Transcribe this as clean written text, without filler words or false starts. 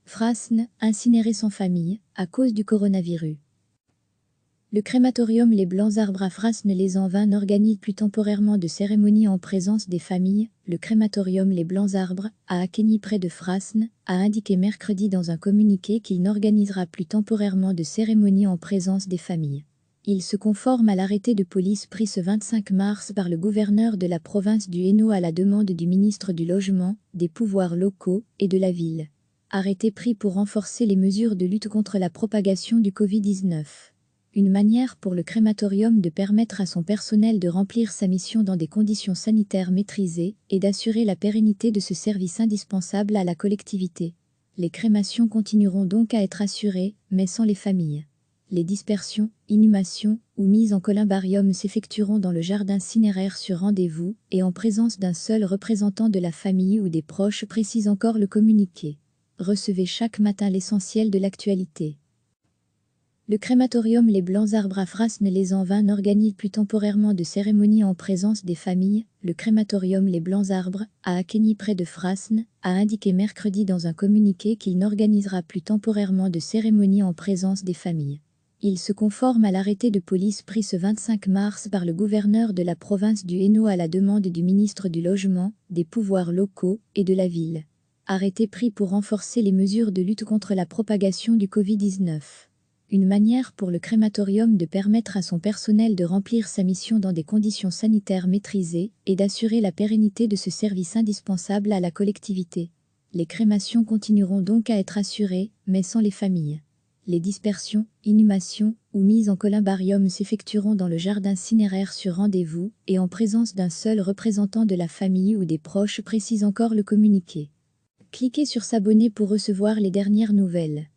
Frasnes, incinéré sans famille, à cause du coronavirus. Le crématorium Les Blancs Arbres à Frasnes-les-Anvins n'organise plus temporairement de cérémonie en présence des familles. Le crématorium Les Blancs Arbres, à Acquigny près de Frasnes, a indiqué mercredi dans un communiqué qu'il n'organisera plus temporairement de cérémonie en présence des familles. Il se conforme à l'arrêté de police pris ce 25 mars par le gouverneur de la province du Hainaut à la demande du ministre du Logement, des Pouvoirs locaux et de la ville. Arrêté pris pour renforcer les mesures de lutte contre la propagation du Covid-19. Une manière pour le crématorium de permettre à son personnel de remplir sa mission dans des conditions sanitaires maîtrisées et d'assurer la pérennité de ce service indispensable à la collectivité. Les crémations continueront donc à être assurées, mais sans les familles. Les dispersions, inhumations ou mises en columbarium s'effectueront dans le jardin cinéraire sur rendez-vous et en présence d'un seul représentant de la famille ou des proches, précise encore le communiqué. Recevez chaque matin l'essentiel de l'actualité. Le crématorium Les Blancs Arbres à Frasnes-les-Anvins n'organise plus temporairement de cérémonie en présence des familles. Le crématorium Les Blancs Arbres, à Acquigny près de Frasnes, a indiqué mercredi dans un communiqué qu'il n'organisera plus temporairement de cérémonie en présence des familles. Il se conforme à l'arrêté de police pris ce 25 mars par le gouverneur de la province du Hainaut à la demande du ministre du Logement, des Pouvoirs locaux et de la ville. Arrêté pris pour renforcer les mesures de lutte contre la propagation du Covid-19. Une manière pour le crématorium de permettre à son personnel de remplir sa mission dans des conditions sanitaires maîtrisées et d'assurer la pérennité de ce service indispensable à la collectivité. Les crémations continueront donc à être assurées, mais sans les familles. Les dispersions, inhumations ou mises en columbarium s'effectueront dans le jardin cinéraire sur rendez-vous et en présence d'un seul représentant de la famille ou des proches, précise encore le communiqué. Cliquez sur s'abonner pour recevoir les dernières nouvelles.